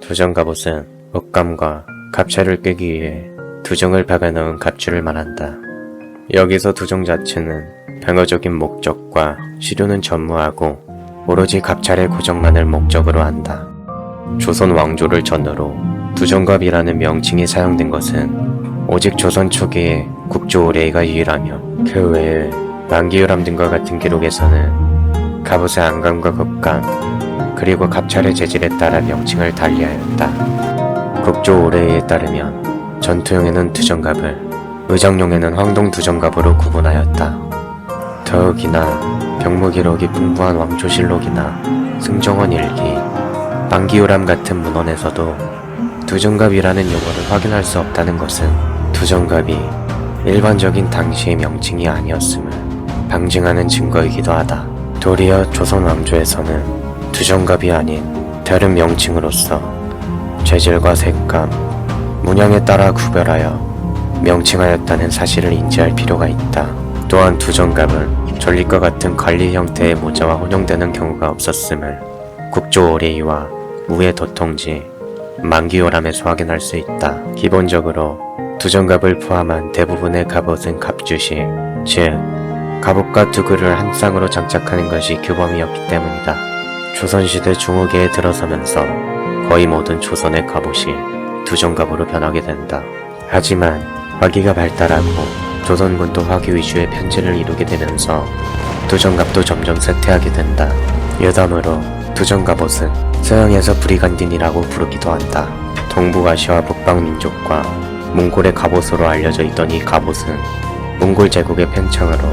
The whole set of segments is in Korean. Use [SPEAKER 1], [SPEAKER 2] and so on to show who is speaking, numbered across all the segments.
[SPEAKER 1] 두정갑옷은 옷감과 갑차를 꿰기 위해 두정을 박아 넣은 갑주를 말한다. 여기서 두정 자체는 방어적인 목적과 시료는 전무하고 오로지 갑차의 고정만을 목적으로 한다. 조선 왕조를 전후로 두정갑이라는 명칭이 사용된 것은 오직 조선 초기에 국조 오레이가 유일하며 그 외에 만기유람 등과 같은 기록에서는 갑옷의 안감과 급감 그리고 갑찰의 재질에 따라 명칭을 달리하였다. 국조 오레이에 따르면 전투용에는 두정갑을, 의정용에는 황동 두정갑으로 구분하였다. 더욱이나 병무기록이 풍부한 왕조실록이나 승정원 일기, 만기유람 같은 문헌에서도 두정갑이라는 용어를 확인할 수 없다는 것은 두정갑이 일반적인 당시의 명칭이 아니었음을 방증하는 증거이기도 하다. 도리어 조선 왕조에서는 두정갑이 아닌 다른 명칭으로서 재질과 색감, 문양에 따라 구별하여 명칭하였다는 사실을 인지할 필요가 있다. 또한 두정갑은 전립과 같은 관리 형태의 모자와 혼용되는 경우가 없었음을 국조 오레이와 무예 도통지, 만기요람에서 확인할 수 있다. 기본적으로 두정갑을 포함한 대부분의 갑옷은 갑주시, 즉 갑옷과 두구를 한 쌍으로 장착하는 것이 규범이었기 때문이다. 조선시대 중후기에 들어서면서 거의 모든 조선의 갑옷이 두정갑으로 변하게 된다. 하지만 화기가 발달하고 조선군도 화기 위주의 편제를 이루게 되면서 두정갑도 점점 쇠퇴하게 된다. 여담으로 두정갑옷은 서양에서 브리간딘이라고 부르기도 한다. 동북아시아 북방민족과 몽골의 갑옷으로 알려져 있던 이 갑옷은 몽골 제국의 팽창으로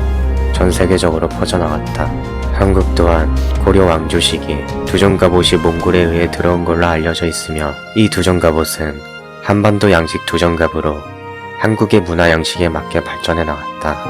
[SPEAKER 1] 전 세계적으로 퍼져나갔다. 한국 또한 고려 왕조 시기 두정갑옷이 몽골에 의해 들어온 걸로 알려져 있으며 이 두정갑옷은 한반도 양식 두정갑으로 한국의 문화 양식에 맞게 발전해 나갔다.